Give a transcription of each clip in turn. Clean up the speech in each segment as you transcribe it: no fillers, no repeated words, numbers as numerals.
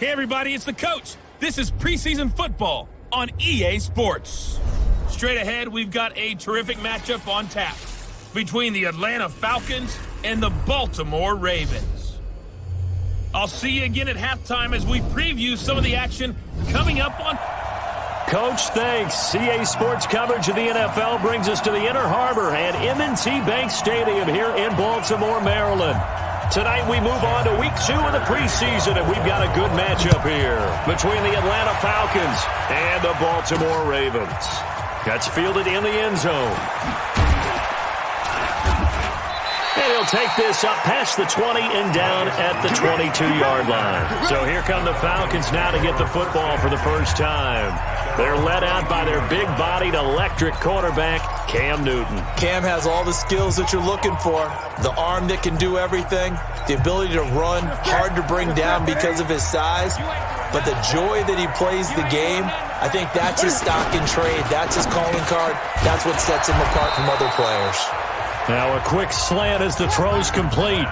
Hey everybody, it's the coach. This is preseason football on EA Sports. Straight ahead, we've got a terrific matchup on tap between the Atlanta Falcons and the Baltimore Ravens. I'll see you again at halftime as we preview some of the action coming up on... Coach, thanks. CA Sports coverage of the NFL brings us to the Inner Harbor and M&T Bank Stadium here in Baltimore, Maryland. Tonight we move on to week 2 of the preseason, and we've got a good matchup here between the Atlanta Falcons and the Baltimore Ravens. That's fielded in the end zone. And he'll take this up past the 20 and down at the 22-yard line. So here come the Falcons now to get the football for the first time. They're led out by their big-bodied electric quarterback, Cam Newton. Cam has all the skills that you're looking for. The arm that can do everything, the ability to run, hard to bring down because of his size. But the joy that he plays the game, I think that's his stock in trade. That's his calling card. That's what sets him apart from other players. Now a quick slant as the throw's complete.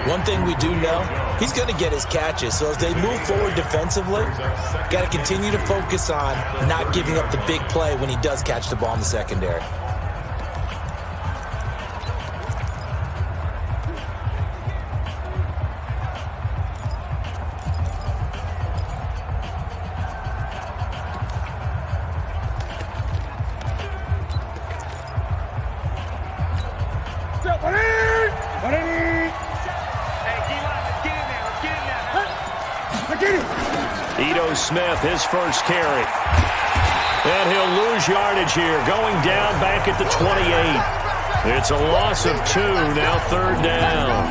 One thing we do know, he's going to get his catches. So as they move forward defensively, got to continue to focus on not giving up the big play when he does catch the ball in the secondary. Smith, his first carry. And he'll lose yardage here, going down back at the 28. It's a loss of 2, now 3rd down.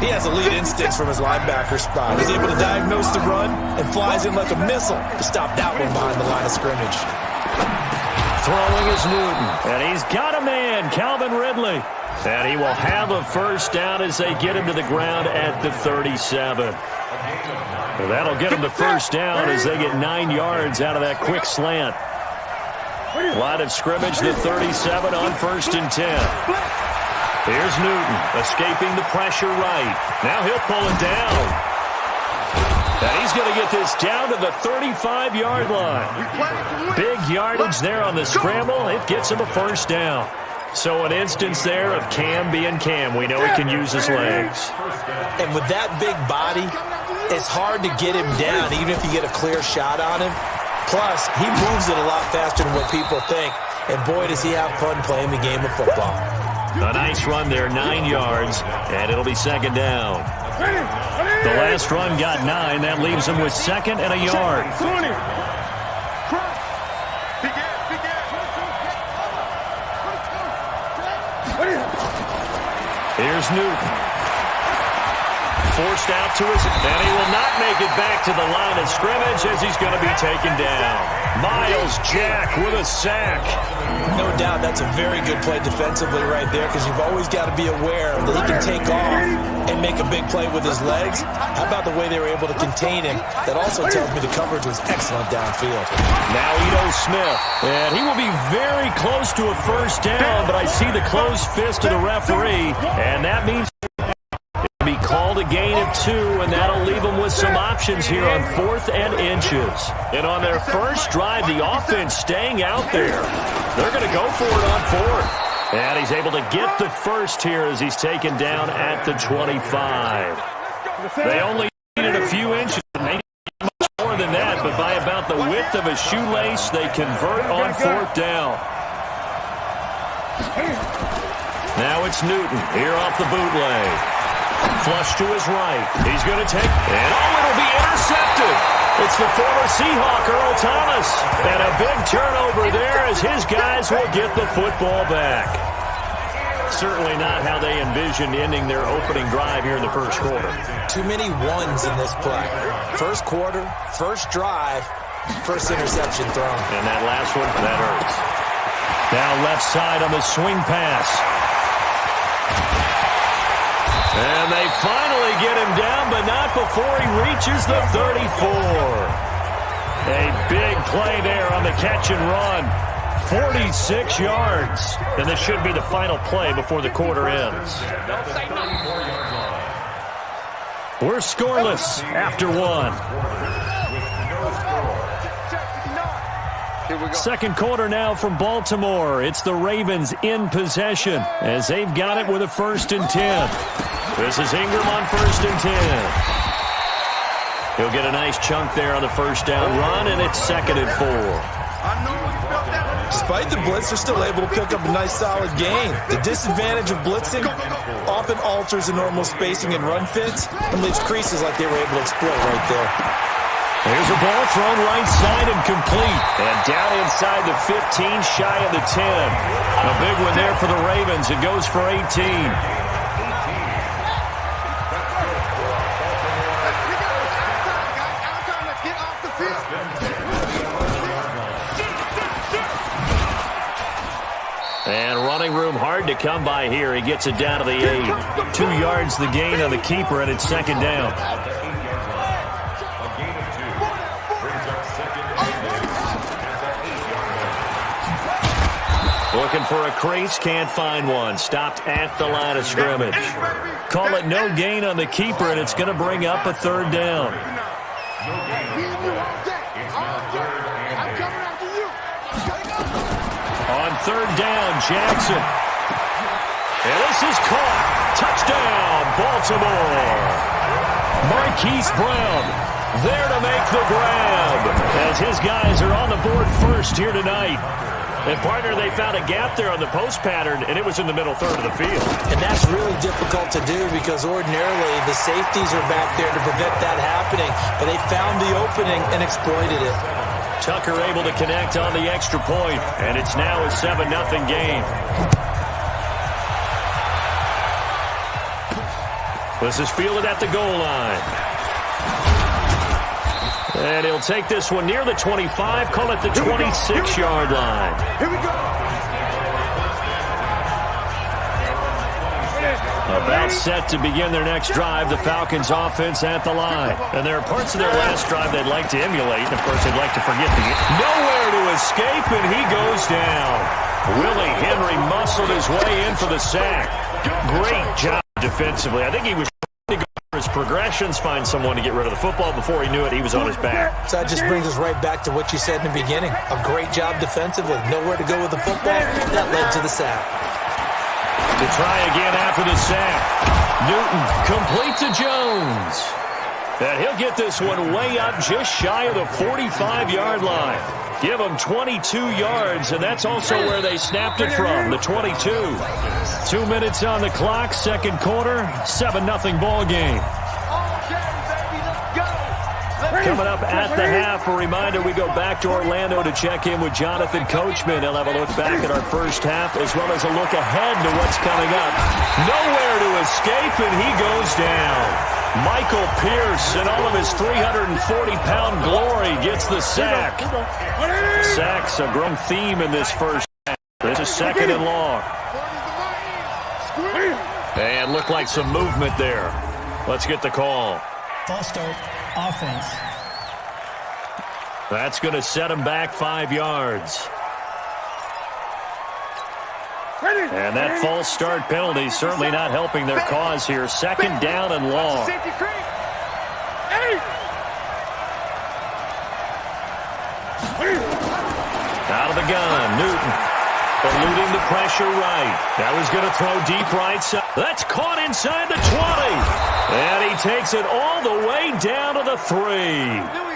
He has elite instincts from his linebacker spot. He's able to diagnose the run and flies in like a missile to stop that one behind the line of scrimmage. Throwing is Newton, and he's got a man, Calvin Ridley. And he will have a first down as they get him to the ground at the 37. Well, that'll get them the first down as they get 9 yards out of that quick slant. Line of scrimmage, the 37 on 1st and 10. Here's Newton escaping the pressure right. Now he'll pull it down. And he's going to get this down to the 35-yard line. Big yardage there on the scramble. It gets him a first down. So an instance there of Cam being Cam. We know he can use his legs. And with that big body, it's hard to get him down, even if you get a clear shot on him. Plus, he moves it a lot faster than what people think. And boy, does he have fun playing the game of football. A nice run there, 9 yards, and it'll be 2nd down. The last run got 9. That leaves him with 2nd and a yard. Here's Newton. Forced out to his, and he will not make it back to the line of scrimmage as he's going to be taken down. Miles Jack with a sack. No doubt that's a very good play defensively right there, because you've always got to be aware that he can take off and make a big play with his legs. How about the way they were able to contain him? That also tells me the coverage was excellent downfield. Now Ito Smith, and he will be very close to a first down, but I see the closed fist of the referee, and that means be called a gain of 2, and that'll leave them with some options here on 4th and inches. And on their first drive, the offense staying out there. They're going to go for it on 4th. And he's able to get the first here as he's taken down at the 25. They only needed a few inches, maybe much more than that, but by about the width of a shoelace, they convert on 4th down. Now it's Newton here off the bootleg. Flush to his right. He's going to take, and it'll be intercepted. It's the former Seahawk, Earl Thomas. And a big turnover there as his guys will get the football back. Certainly not how they envisioned ending their opening drive here in the first quarter. Too many ones in this play. First quarter, first drive, first interception thrown. And that last one, that hurts. Now left side on the swing pass. And they finally get him down, but not before he reaches the 34. A big play there on the catch and run. 46 yards. And this should be the final play before the quarter ends. We're scoreless after one. Second quarter now from Baltimore. It's the Ravens in possession as they've got it with a 1st and 10. This is Ingram on 1st and 10. He'll get a nice chunk there on the first down run, and it's 2nd and 4. Despite the blitz, they're still able to pick up a nice solid gain. The disadvantage of blitzing often alters the normal spacing and run fits and leaves creases like they were able to exploit right there. Here's a ball thrown right side and complete. And down inside the 15, shy of the 10. A big one there for the Ravens. It goes for 18. And running room hard to come by here. He gets it down to the 8. 2 yards the gain on the keeper, and it's 2nd down. Looking for a crease, can't find one. Stopped at the line of scrimmage. Call it no gain on the keeper, and it's going to bring up a 3rd down. On 3rd down, Jackson. And this is caught. Touchdown, Baltimore. Marquise Brown there to make the grab as his guys are on the board first here tonight. And, partner, they found a gap there on the post pattern, and it was in the middle third of the field. And that's really difficult to do because ordinarily the safeties are back there to prevent that happening. But they found the opening and exploited it. Tucker able to connect on the extra point, and it's now a 7-0 game. This is fielded at the goal line. And he'll take this one near the 25, call it the 26-yard line. Here we go. About set to begin their next drive, the Falcons offense at the line. And there are parts of their last drive they'd like to emulate, and of course they'd like to forget the game. Nowhere to escape, and he goes down. Willie Henry muscled his way in for the sack. Great job defensively. I think he was trying to go for his progressions, find someone to get rid of the football. Before he knew it, he was on his back. So that just brings us right back to what you said in the beginning. A great job defensively. Nowhere to go with the football. That led to the sack. To try again after the sack. Newton complete to Jones. And he'll get this one way up just shy of the 45-yard line. Give them 22 yards, and that's also where they snapped it from, the 22. 2 minutes on the clock, second quarter, 7-0 ball game. Coming up at the half, a reminder, we go back to Orlando to check in with Jonathan Coachman. He'll have a look back at our first half as well as a look ahead to what's coming up. Nowhere to escape, and he goes down. Michael Pierce and all of his 340-pound glory gets the sack. Sacks a growing theme in this first half. This is 2nd and long. And looked like some movement there. Let's get the call. False start, offense. That's going to set him back 5 yards. And that false start penalty certainly not helping their cause here. 2nd down and long. Out of the gun, Newton. Eluding the pressure right. That was going to throw deep right side. That's caught inside the 20. And he takes it all the way down to the 3.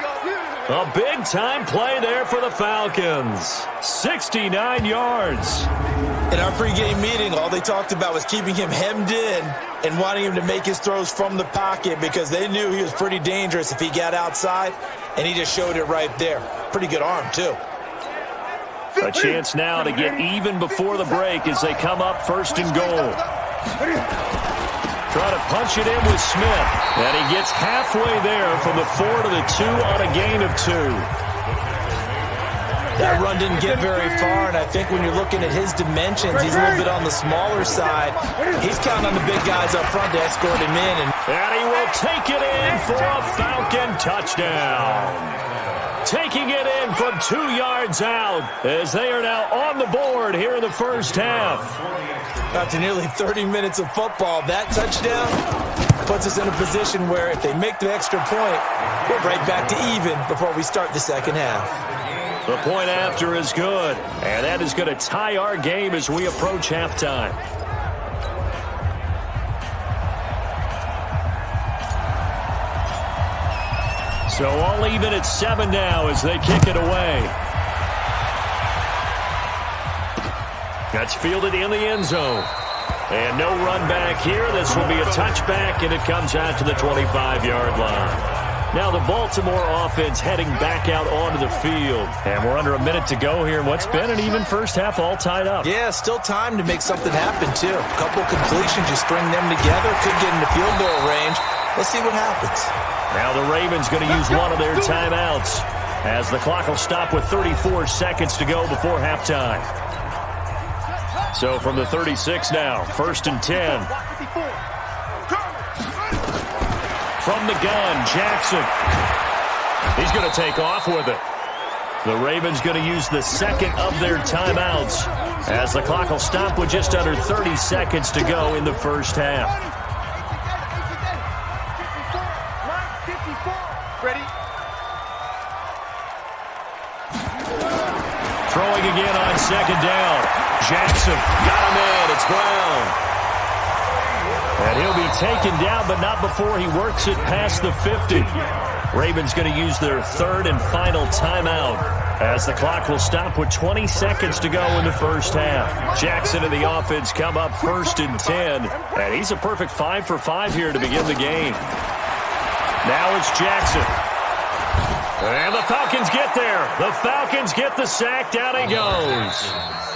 A big-time play there for the Falcons. 69 yards. In our pregame meeting, all they talked about was keeping him hemmed in and wanting him to make his throws from the pocket because they knew he was pretty dangerous if he got outside, and he just showed it right there. Pretty good arm, too. A chance now to get even before the break as they come up 1st and goal. Try to punch it in with Smith. And he gets halfway there from the 4 to the 2 on a gain of 2. That run didn't get very far, and I think when you're looking at his dimensions, he's a little bit on the smaller side. He's counting on the big guys up front to escort him in. And he will take it in for a Falcon touchdown. Taking it in from 2 yards out as they are now on the board here in the first half. After nearly 30 minutes of football, that touchdown puts us in a position where if they make the extra point, we're right back to even before we start the second half. The point after is good, and that is going to tie our game as we approach halftime. So all even at 7 now as they kick it away. That's fielded in the end zone. And no run back here. This will be a touchback, and it comes out to the 25-yard line. Now the Baltimore offense heading back out onto the field. And we're under a minute to go here in what's been an even first half, all tied up. Yeah, still time to make something happen, too. A couple completions, you string them together, could get into field goal range. Let's see what happens. Now the Ravens going to use one of their timeouts as the clock will stop with 34 seconds to go before halftime. So from the 36 now, 1st and 10. From the gun, Jackson. He's going to take off with it. The Ravens going to use the second of their timeouts as the clock will stop with just under 30 seconds to go in the first half. Ready? Throwing again on second down. Jackson got him in. It's Brown. And he'll be taken down, but not before he works it past the 50. Ravens going to use their third and final timeout as the clock will stop with 20 seconds to go in the first half. Jackson and the offense come up 1st and 10. And he's a perfect 5 for 5 here to begin the game. Now it's Jackson. And the Falcons get there. The Falcons get the sack. Down he goes.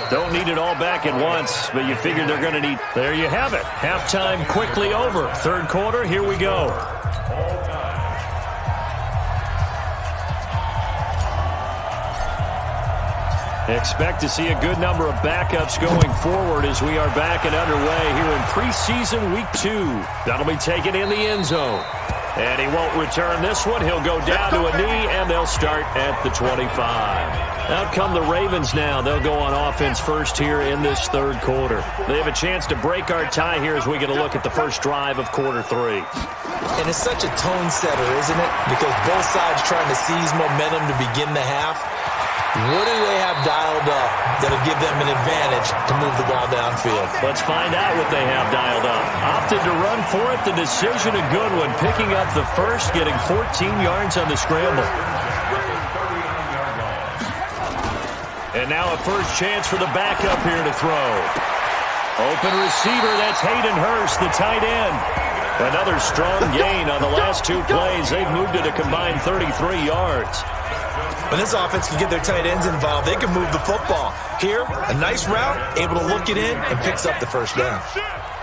Don't need it all back at once, but you figure they're going to need. There you have it. Halftime quickly over. Third quarter, here we go. Expect to see a good number of backups going forward as we are back and underway here in preseason week 2. That'll be taken in the end zone. And he won't return this one. He'll go down to a knee, and they'll start at the 25. Out come the Ravens now. They'll go on offense first here in this third quarter. They have a chance to break our tie here as we get a look at the first drive of quarter 3. And it's such a tone setter, isn't it? Because both sides trying to seize momentum to begin the half. What do they have dialed up that'll give them an advantage to move the ball downfield? Let's find out what they have dialed up. Opted to run for it. The decision a good one. Picking up the first, getting 14 yards on the scramble. And now a first chance for the backup here to throw. Open receiver, that's Hayden Hurst, the tight end. Another strong gain on the last 2 plays. They've moved it a combined 33 yards. When this offense can get their tight ends involved, they can move the football. Here, a nice route, able to look it in, and picks up the first down.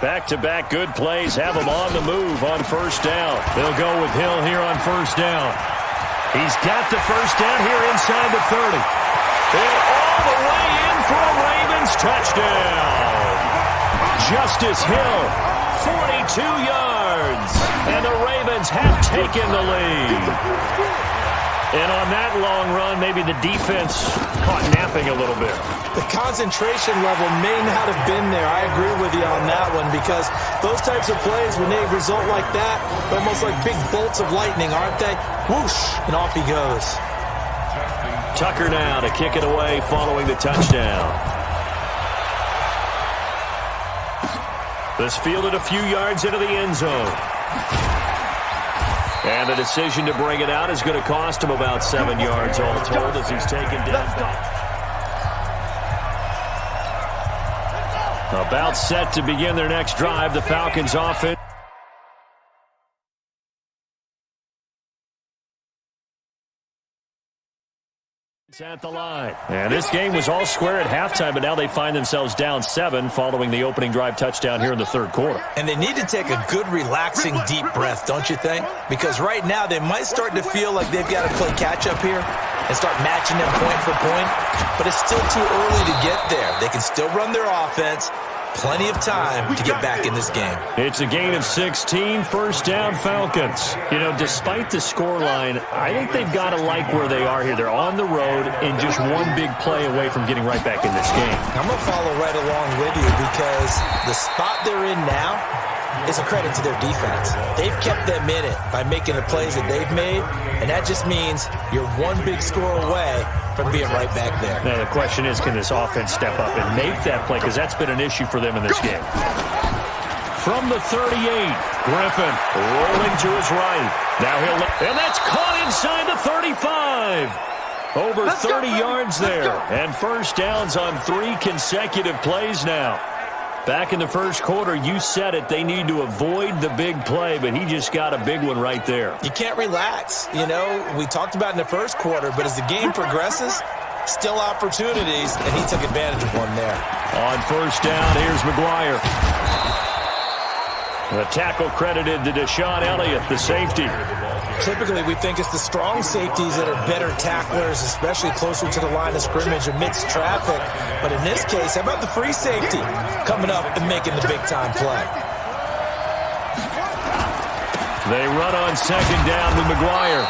Back-to-back good plays have them on the move on first down. They'll go with Hill here on first down. He's got the first down here inside the 30. And all the way in for a Ravens touchdown. Justice Hill, 42 yards. And the Ravens have taken the lead. And on that long run, maybe the defense caught napping a little bit. The concentration level may not have been there. I agree with you on that one because those types of plays, when they result like that, they're almost like big bolts of lightning, aren't they? Whoosh, and off he goes. Tucker now to kick it away following the touchdown. This fielded a few yards into the end zone. And the decision to bring it out is going to cost him about 7 yards all told as he's taken down. About set to begin their next drive, the Falcons offense. At the line. And this game was all square at halftime, but now they find themselves down 7 following the opening drive touchdown here in the third quarter. And they need to take a good, relaxing, deep breath, don't you think? Because right now they might start to feel like they've got to play catch-up here and start matching them point for point. But it's still too early to get there. They can still run their offense. plenty of time to get back in this game. It's a gain of 16, first down Falcons. You know, despite the scoreline, I think they've got to like where they are here. They're on the road and just one big play away from getting right back in this game. I'm going to follow right along with you because the spot they're in now is a credit to their defense. They've kept them in it by making the plays that they've made, and that just means you're one big score away from being right back there. Now, the question is, can this offense step up and make that play? Because that's been an issue for them in this game. From the 38, Griffin rolling to his right. Now and that's caught inside the 35. Over 30 yards there. And first downs on 3 consecutive plays now. Back in the first quarter, you said it, they need to avoid the big play, but he just got a big one right there. You can't relax. You know, we talked about in the first quarter, but as the game progresses, still opportunities, and he took advantage of one there. On first down, here's McGuire. The tackle credited to Deshaun Elliott, the safety. Typically, we think it's the strong safeties that are better tacklers, especially closer to the line of scrimmage amidst traffic. But in this case, how about the free safety coming up and making the big-time play? They run on second down with McGuire.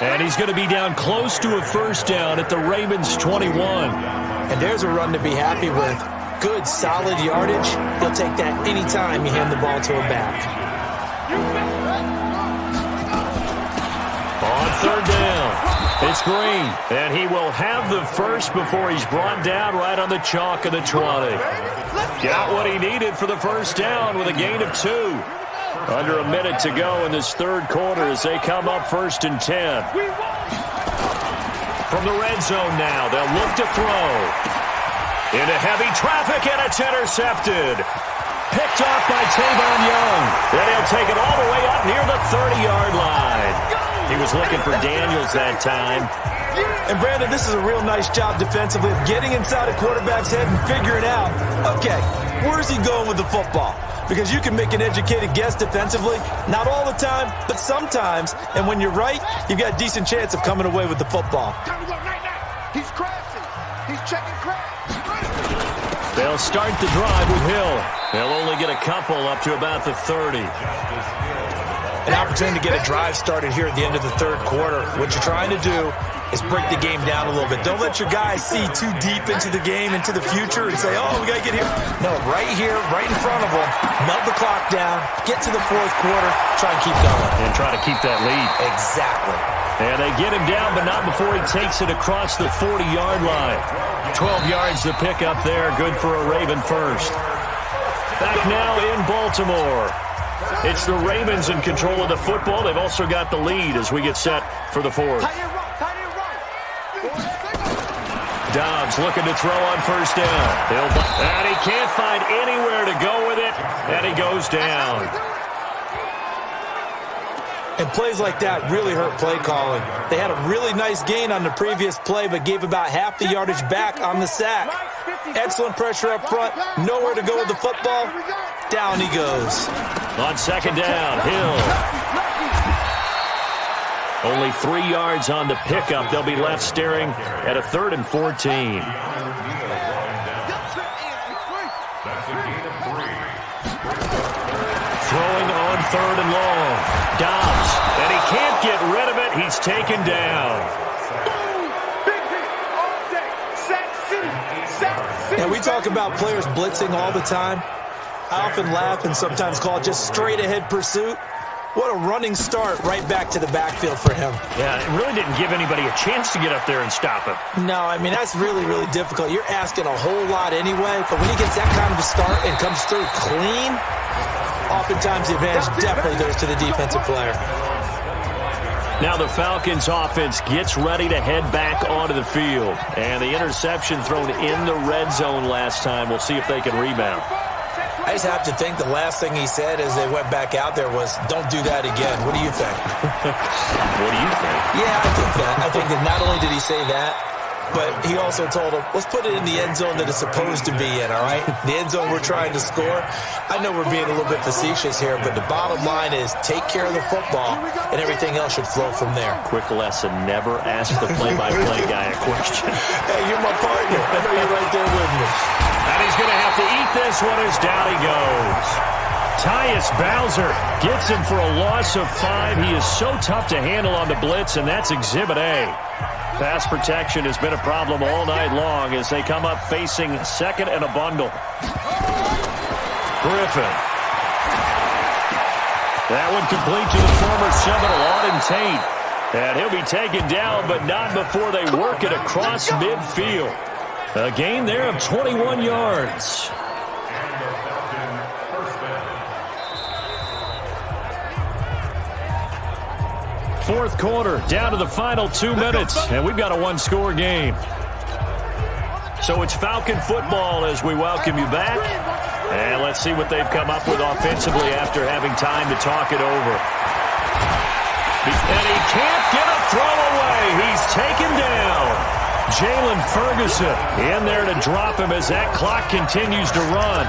And he's going to be down close to a first down at the Ravens' 21. And there's a run to be happy with. Good, solid yardage. He'll take that anytime you hand the ball to a back. On third down, it's Green, and he will have the first before he's brought down right on the chalk of the 20. Got what he needed for the first down with a gain of 2. Under a minute to go in this third quarter as they come up first and 10. From the red zone now, they'll look to throw. Into heavy traffic, and it's intercepted. Picked off by Tavon Young. Then he'll take it all the way up near the 30-yard line. He was looking for Daniels that time. And, Brandon, this is a real nice job defensively of getting inside a quarterback's head and figuring out, okay, where's he going with the football? Because you can make an educated guess defensively, not all the time, but sometimes. And when you're right, you've got a decent chance of coming away with the football. He's crashing. He's checking crash. They'll start the drive with Hill. They'll only get a couple up to about the 30. An opportunity to get a drive started here at the end of the third quarter. What you're trying to do is break the game down a little bit. Don't let your guys see too deep into the game, into the future, and say, oh, we got to get here. No, right here, right in front of them, melt the clock down, get to the fourth quarter, try and keep going. And try to keep that lead. Exactly. And they get him down, but not before he takes it across the 40-yard line. 12 yards to pick up there. Good for a Raven first. Back now in Baltimore. It's the Ravens in control of the football. They've also got the lead as we get set for the fourth. Dobbs looking to throw on first down. And he can't find anywhere to go with it. And he goes down. And plays like that really hurt play calling. They had a really nice gain on the previous play, but gave about half the yardage back on the sack. Excellent pressure up front. Nowhere to go with the football. Down he goes. On second down, Hill. Only 3 yards on the pickup. They'll be left staring at a 3rd and 14. Throwing on 3rd and long. Dobbs, and he can't get rid of it. He's taken down. And we talk about players blitzing all the time. I often laugh and sometimes call it just straight-ahead pursuit. What a running start right back to the backfield for him. Yeah, it really didn't give anybody a chance to get up there and stop him. No, I mean, that's really, really difficult. You're asking a whole lot anyway, but when he gets that kind of a start and comes through clean, oftentimes the advantage definitely goes to the defensive player. Now the Falcons offense gets ready to head back onto the field. And the interception thrown in the red zone last time. We'll see if they can rebound. I just have to think the last thing he said as they went back out there was, don't do that again. What do you think? What do you think? Yeah, I think that. I think that not only did he say that, but he also told him, let's put it in the end zone that it's supposed to be in, all right? The end zone we're trying to score. I know we're being a little bit facetious here, but the bottom line is take care of the football, and everything else should flow from there. Quick lesson, never ask the play-by-play guy a question. Hey, you're my partner. I know you're right there with me. And he's going to have to eat this one as down he goes. Tyus Bowser gets him for a loss of 5. He is so tough to handle on the blitz, and that's Exhibit A. Pass protection has been a problem all night long as they come up facing second and a bundle. Griffin. That one complete to the former Seminole, Auden Tate. And he'll be taken down, but not before they work it across midfield. A gain there of 21 yards. Fourth quarter, down to the final 2 minutes, and we've got a one-score game. So it's Falcon football as we welcome you back. And let's see what they've come up with offensively after having time to talk it over. And he can't get a throw away. He's taken down. Jalen Ferguson in there to drop him as that clock continues to run.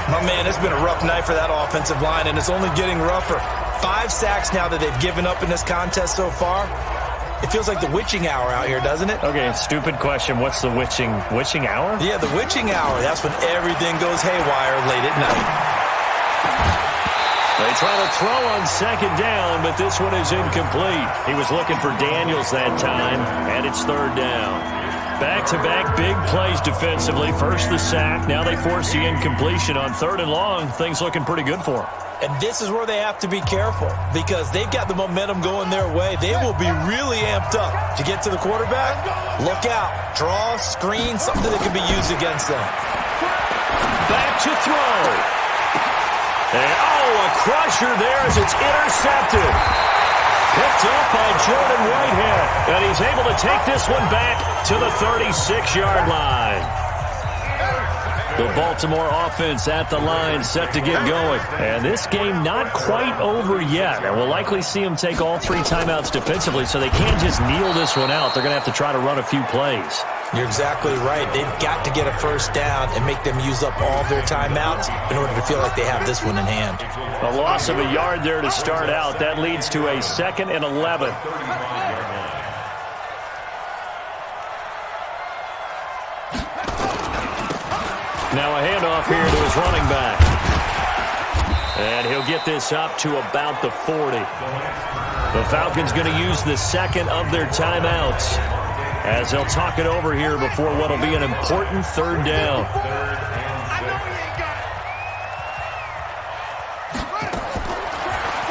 My man, it's been a rough night for that offensive line, and it's only getting rougher. 5 sacks now that they've given up in this contest so far. It feels like the witching hour out here, doesn't it? Okay, stupid question. What's the witching hour? Yeah, the witching hour. That's when everything goes haywire late at night. They try to throw on second down, but this one is incomplete. He was looking for Daniels that time, and it's third down. Back-to-back big plays defensively. First the sack. Now they force the incompletion on third and long. Things looking pretty good for them. And this is where they have to be careful because they've got the momentum going their way. They will be really amped up to get to the quarterback. Look out. Draw, screen, something that can be used against them. Back to throw. And, a crusher there as it's intercepted. Picked up by Jordan Whitehead. And he's able to take this one back to the 36-yard line. The Baltimore offense at the line set to get going. And this game not quite over yet. And we'll likely see them take all 3 timeouts defensively, so they can't just kneel this one out. They're going to have to try to run a few plays. You're exactly right. They've got to get a first down and make them use up all their timeouts in order to feel like they have this one in hand. A loss of a yard there to start out. That leads to a 2nd and 11. Now a handoff here to his running back. And he'll get this up to about the 40. The Falcons going to use the second of their timeouts as they'll talk it over here before what will be an important third down.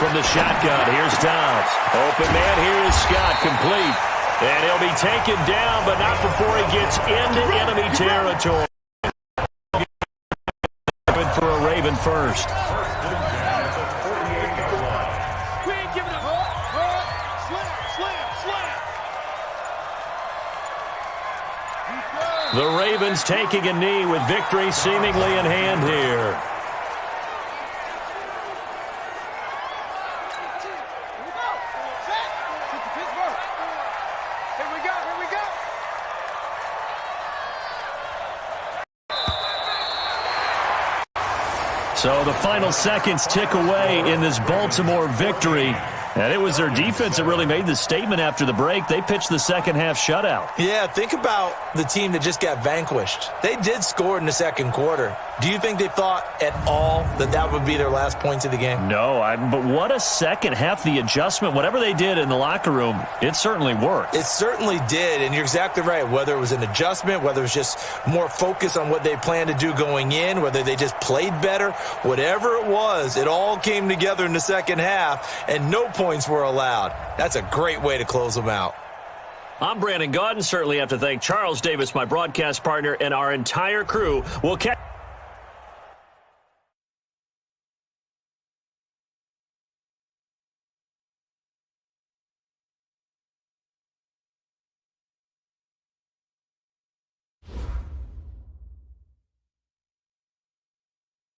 From the shotgun, here's Downs. Open man, here is Scott, complete. And he'll be taken down, but not before he gets into enemy territory. For a Raven first. The Ravens taking a knee with victory seemingly in hand here. So the final seconds tick away in this Baltimore victory. And it was their defense that really made the statement after the break. They pitched the second half shutout. Yeah, think about the team that just got vanquished. They did score in the second quarter. Do you think they thought at all that that would be their last points of the game? No, but what a second half. The adjustment, whatever they did in the locker room, it certainly worked. It certainly did, and you're exactly right. Whether it was an adjustment, whether it was just more focus on what they planned to do going in, whether they just played better, whatever it was, it all came together in the second half, and no points were allowed. That's a great way to close them out. I'm Brandon Gaudin. Certainly have to thank Charles Davis, my broadcast partner, and our entire crew. We'll catch